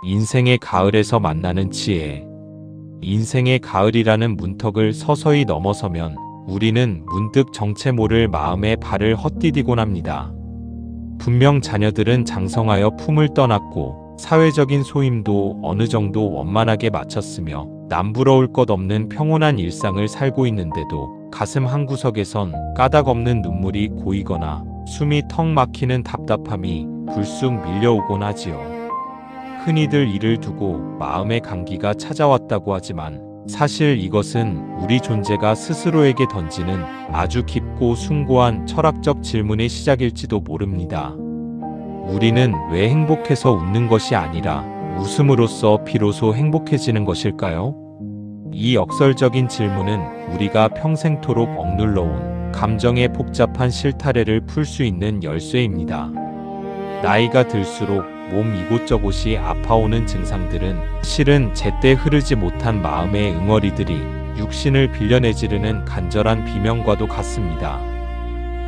인생의 가을에서 만나는 지혜. 인생의 가을이라는 문턱을 서서히 넘어서면 우리는 문득 정체 모를 마음에 발을 헛디디곤 합니다. 분명 자녀들은 장성하여 품을 떠났고 사회적인 소임도 어느 정도 원만하게 마쳤으며 남부러울 것 없는 평온한 일상을 살고 있는데도 가슴 한구석에선 까닭 없는 눈물이 고이거나 숨이 턱 막히는 답답함이 불쑥 밀려오곤 하지요. 흔히들 이를 두고 마음의 감기가 찾아왔다고 하지만 사실 이것은 우리 존재가 스스로에게 던지는 아주 깊고 숭고한 철학적 질문의 시작일지도 모릅니다. 우리는 왜 행복해서 웃는 것이 아니라 웃음으로써 비로소 행복해지는 것일까요? 이 역설적인 질문은 우리가 평생토록 억눌러온 감정의 복잡한 실타래를 풀 수 있는 열쇠입니다. 나이가 들수록 몸 이곳저곳이 아파오는 증상들은 실은 제때 흐르지 못한 마음의 응어리들이 육신을 빌려내지르는 간절한 비명과도 같습니다.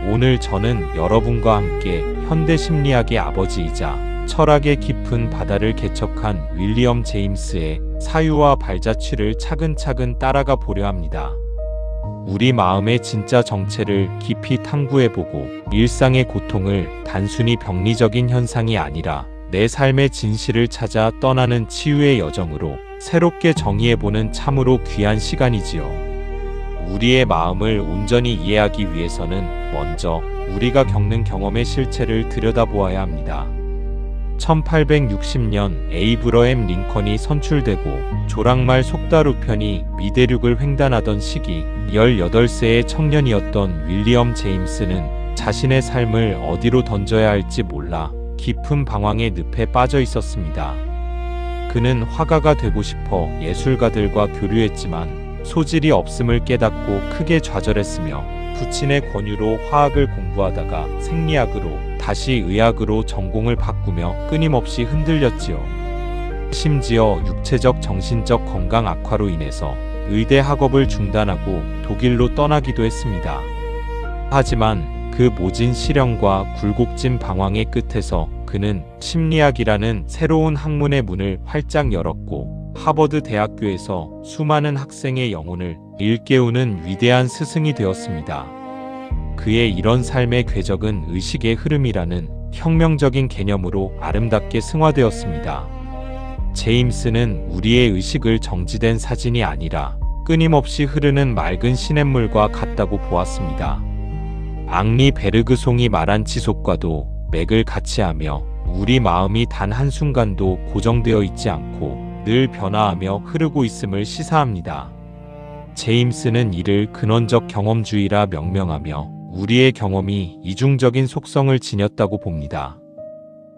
오늘 저는 여러분과 함께 현대 심리학의 아버지이자 철학의 깊은 바다를 개척한 윌리엄 제임스의 사유와 발자취를 차근차근 따라가 보려 합니다. 우리 마음의 진짜 정체를 깊이 탐구해보고 일상의 고통을 단순히 병리적인 현상이 아니라 내 삶의 진실을 찾아 떠나는 치유의 여정으로 새롭게 정의해보는 참으로 귀한 시간이지요. 우리의 마음을 온전히 이해하기 위해서는 먼저 우리가 겪는 경험의 실체를 들여다보아야 합니다. 1860년 에이브러햄 링컨이 선출되고 조랑말 속다루 편이 미대륙을 횡단하던 시기 18세의 청년이었던 윌리엄 제임스는 자신의 삶을 어디로 던져야 할지 몰라 깊은 방황의 늪에 빠져 있었습니다. 그는 화가가 되고 싶어 예술가들과 교류했지만 소질이 없음을 깨닫고 크게 좌절했으며 부친의 권유로 화학을 공부하다가 생리학으로 다시 의학으로 전공을 바꾸며 끊임없이 흔들렸지요. 심지어 육체적 정신적 건강 악화로 인해서 의대 학업을 중단하고 독일로 떠나기도 했습니다. 하지만 그 모진 시련과 굴곡진 방황의 끝에서 그는 심리학이라는 새로운 학문의 문을 활짝 열었고 하버드 대학교에서 수많은 학생의 영혼을 일깨우는 위대한 스승이 되었습니다. 그의 이런 삶의 궤적은 의식의 흐름이라는 혁명적인 개념으로 아름답게 승화되었습니다. 제임스는 우리의 의식을 정지된 사진이 아니라 끊임없이 흐르는 맑은 시냇물과 같다고 보았습니다. 앙리 베르그송이 말한 지속과도 맥을 같이 하며 우리 마음이 단 한순간도 고정되어 있지 않고 늘 변화하며 흐르고 있음을 시사합니다. 제임스는 이를 근원적 경험주의라 명명하며 우리의 경험이 이중적인 속성을 지녔다고 봅니다.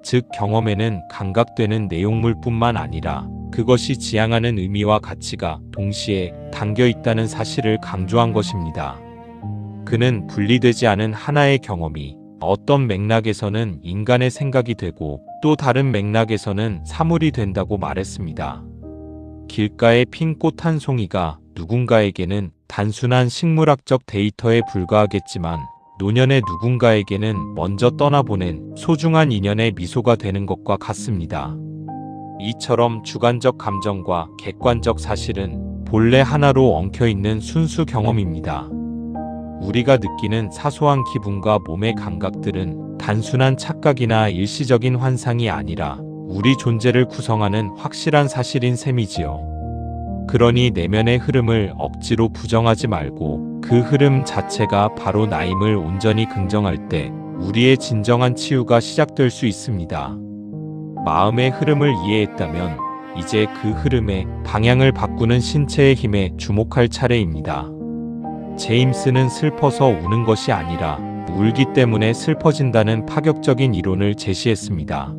즉 경험에는 감각되는 내용물뿐만 아니라 그것이 지향하는 의미와 가치가 동시에 담겨 있다는 사실을 강조한 것입니다. 그는 분리되지 않은 하나의 경험이 어떤 맥락에서는 인간의 생각이 되고 또 다른 맥락에서는 사물이 된다고 말했습니다. 길가에 핀 꽃 한 송이가 누군가에게는 단순한 식물학적 데이터에 불과하겠지만 노년의 누군가에게는 먼저 떠나보낸 소중한 인연의 미소가 되는 것과 같습니다. 이처럼 주관적 감정과 객관적 사실은 본래 하나로 엉켜있는 순수 경험입니다. 우리가 느끼는 사소한 기분과 몸의 감각들은 단순한 착각이나 일시적인 환상이 아니라 우리 존재를 구성하는 확실한 사실인 셈이지요. 그러니 내면의 흐름을 억지로 부정하지 말고 그 흐름 자체가 바로 나임을 온전히 긍정할 때 우리의 진정한 치유가 시작될 수 있습니다. 마음의 흐름을 이해했다면 이제 그 흐름의 방향을 바꾸는 신체의 힘에 주목할 차례입니다. 제임스는 슬퍼서 우는 것이 아니라 울기 때문에 슬퍼진다는 파격적인 이론을 제시했습니다.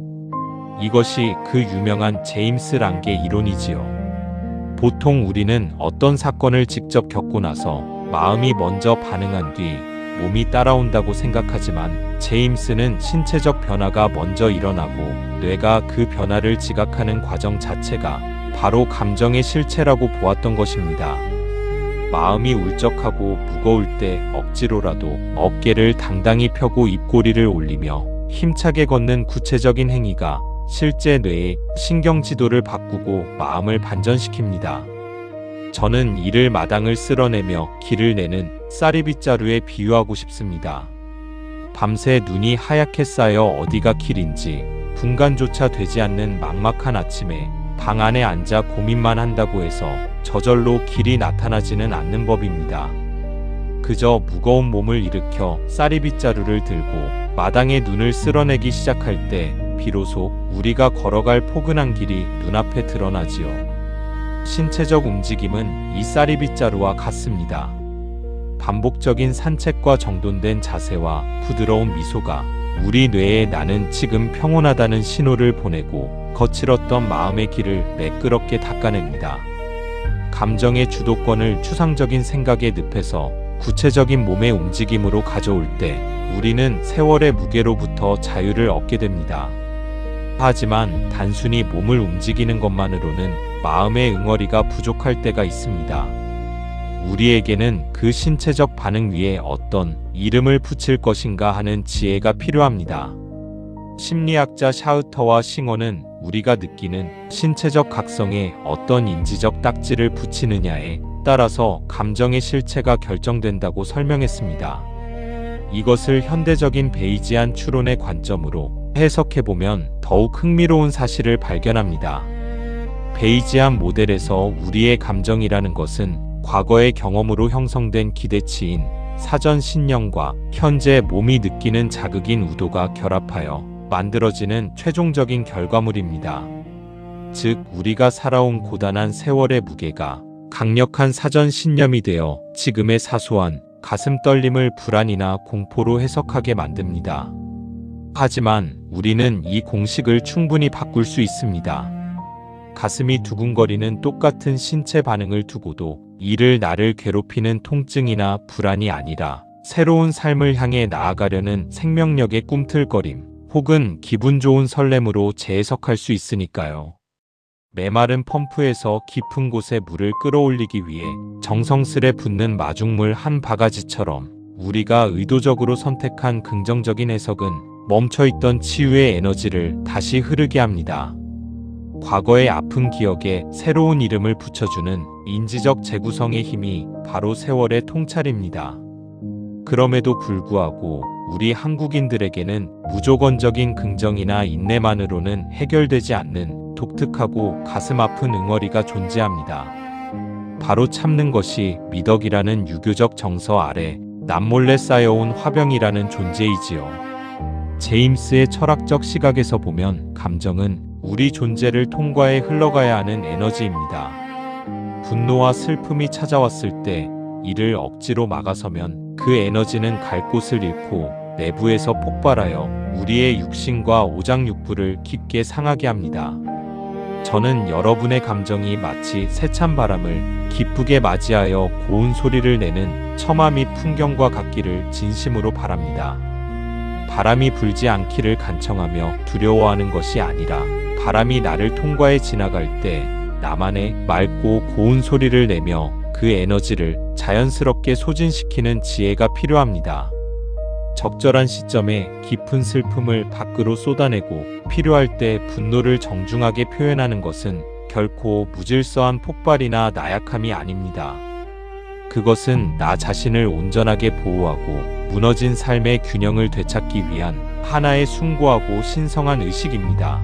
이것이 그 유명한 제임스 랑게 이론이지요. 보통 우리는 어떤 사건을 직접 겪고 나서 마음이 먼저 반응한 뒤 몸이 따라온다고 생각하지만 제임스는 신체적 변화가 먼저 일어나고 뇌가 그 변화를 지각하는 과정 자체가 바로 감정의 실체라고 보았던 것입니다. 마음이 울적하고 무거울 때 억지로라도 어깨를 당당히 펴고 입꼬리를 올리며 힘차게 걷는 구체적인 행위가 실제 뇌의 신경지도를 바꾸고 마음을 반전시킵니다. 저는 이를 마당을 쓸어내며 길을 내는 쌀이빗자루에 비유하고 싶습니다. 밤새 눈이 하얗게 쌓여 어디가 길인지 분간조차 되지 않는 막막한 아침에 방 안에 앉아 고민만 한다고 해서 저절로 길이 나타나지는 않는 법입니다. 그저 무거운 몸을 일으켜 쌀이빗자루를 들고 마당에 눈을 쓸어내기 시작할 때 비로소 우리가 걸어갈 포근한 길이 눈앞에 드러나지요. 신체적 움직임은 이 쌀이빗자루와 같습니다. 반복적인 산책과 정돈된 자세와 부드러운 미소가 우리 뇌에 나는 지금 평온하다는 신호를 보내고 거칠었던 마음의 길을 매끄럽게 닦아냅니다. 감정의 주도권을 추상적인 생각의 늪에서 구체적인 몸의 움직임으로 가져올 때 우리는 세월의 무게로부터 자유를 얻게 됩니다. 하지만 단순히 몸을 움직이는 것만으로는 마음의 응어리가 부족할 때가 있습니다. 우리에게는 그 신체적 반응 위에 어떤 이름을 붙일 것인가 하는 지혜가 필요합니다. 심리학자 샤우터와 싱어는 우리가 느끼는 신체적 각성에 어떤 인지적 딱지를 붙이느냐에 따라서 감정의 실체가 결정된다고 설명했습니다. 이것을 현대적인 베이지안 추론의 관점으로 해석해보면 더욱 흥미로운 사실을 발견합니다. 베이지안 모델에서 우리의 감정이라는 것은 과거의 경험으로 형성된 기대치인 사전 신념과 현재 몸이 느끼는 자극인 우도가 결합하여 만들어지는 최종적인 결과물입니다. 즉, 우리가 살아온 고단한 세월의 무게가 강력한 사전 신념이 되어 지금의 사소한 가슴 떨림을 불안이나 공포로 해석하게 만듭니다. 하지만 우리는 이 공식을 충분히 바꿀 수 있습니다. 가슴이 두근거리는 똑같은 신체 반응을 두고도 이를 나를 괴롭히는 통증이나 불안이 아니라 새로운 삶을 향해 나아가려는 생명력의 꿈틀거림 혹은 기분 좋은 설렘으로 재해석할 수 있으니까요. 메마른 펌프에서 깊은 곳에 물을 끌어올리기 위해 정성스레 붓는 마중물 한 바가지처럼 우리가 의도적으로 선택한 긍정적인 해석은 멈춰있던 치유의 에너지를 다시 흐르게 합니다. 과거의 아픈 기억에 새로운 이름을 붙여주는 인지적 재구성의 힘이 바로 세월의 통찰입니다. 그럼에도 불구하고 우리 한국인들에게는 무조건적인 긍정이나 인내만으로는 해결되지 않는 독특하고 가슴 아픈 응어리가 존재합니다. 바로 참는 것이 미덕이라는 유교적 정서 아래 남몰래 쌓여온 화병이라는 존재이지요. 제임스의 철학적 시각에서 보면 감정은 우리 존재를 통과해 흘러가야 하는 에너지입니다. 분노와 슬픔이 찾아왔을 때 이를 억지로 막아서면 그 에너지는 갈 곳을 잃고 내부에서 폭발하여 우리의 육신과 오장육부를 깊게 상하게 합니다. 저는 여러분의 감정이 마치 세찬 바람을 기쁘게 맞이하여 고운 소리를 내는 처마 및 풍경과 같기를 진심으로 바랍니다. 바람이 불지 않기를 간청하며 두려워하는 것이 아니라 바람이 나를 통과해 지나갈 때 나만의 맑고 고운 소리를 내며 그 에너지를 자연스럽게 소진시키는 지혜가 필요합니다. 적절한 시점에 깊은 슬픔을 밖으로 쏟아내고 필요할 때 분노를 정중하게 표현하는 것은 결코 무질서한 폭발이나 나약함이 아닙니다. 그것은 나 자신을 온전하게 보호하고 무너진 삶의 균형을 되찾기 위한 하나의 숭고하고 신성한 의식입니다.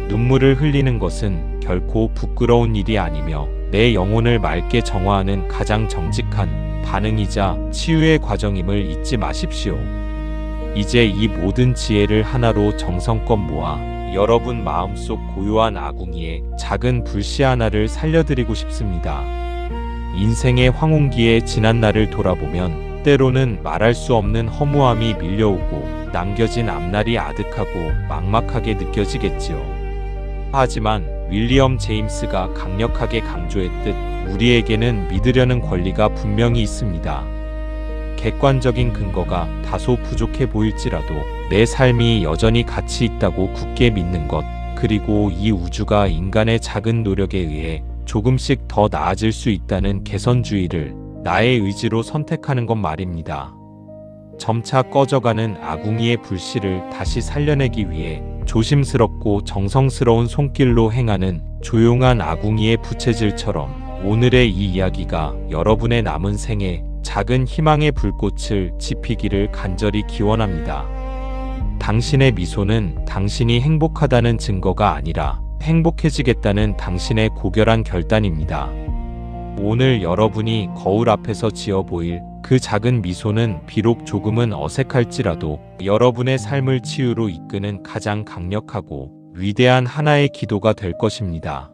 눈물을 흘리는 것은 결코 부끄러운 일이 아니며 내 영혼을 맑게 정화하는 가장 정직한 반응이자 치유의 과정임을 잊지 마십시오. 이제 이 모든 지혜를 하나로 정성껏 모아 여러분 마음속 고요한 아궁이에 작은 불씨 하나를 살려드리고 싶습니다. 인생의 황혼기에 지난 날을 돌아보면 때로는 말할 수 없는 허무함이 밀려오고 남겨진 앞날이 아득하고 막막하게 느껴지겠지요. 하지만 윌리엄 제임스가 강력하게 강조했듯 우리에게는 믿으려는 권리가 분명히 있습니다. 객관적인 근거가 다소 부족해 보일지라도 내 삶이 여전히 가치 있다고 굳게 믿는 것, 그리고 이 우주가 인간의 작은 노력에 의해 조금씩 더 나아질 수 있다는 개선주의를 나의 의지로 선택하는 것 말입니다. 점차 꺼져가는 아궁이의 불씨를 다시 살려내기 위해 조심스럽고 정성스러운 손길로 행하는 조용한 아궁이의 부채질처럼 오늘의 이 이야기가 여러분의 남은 생에 작은 희망의 불꽃을 지피기를 간절히 기원합니다. 당신의 미소는 당신이 행복하다는 증거가 아니라 행복해지겠다는 당신의 고결한 결단입니다. 오늘 여러분이 거울 앞에서 지어 보일 그 작은 미소는 비록 조금은 어색할지라도 여러분의 삶을 치유로 이끄는 가장 강력하고 위대한 하나의 기도가 될 것입니다.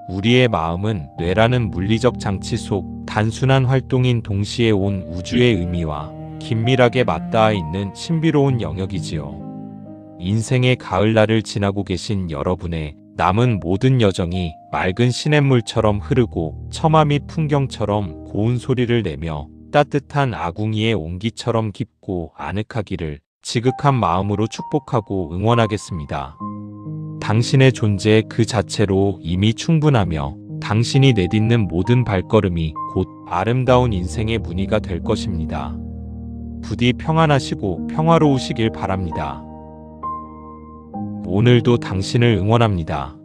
우리의 마음은 뇌라는 물리적 장치 속 단순한 활동인 동시에 온 우주의 의미와 긴밀하게 맞닿아 있는 신비로운 영역이지요. 인생의 가을날을 지나고 계신 여러분의 남은 모든 여정이 맑은 시냇물처럼 흐르고 처마 및 풍경처럼 고운 소리를 내며 따뜻한 아궁이의 온기처럼 깊고 아늑하기를 지극한 마음으로 축복하고 응원하겠습니다. 당신의 존재 그 자체로 이미 충분하며 당신이 내딛는 모든 발걸음이 곧 아름다운 인생의 무늬가 될 것입니다. 부디 평안하시고 평화로우시길 바랍니다. 오늘도 당신을 응원합니다.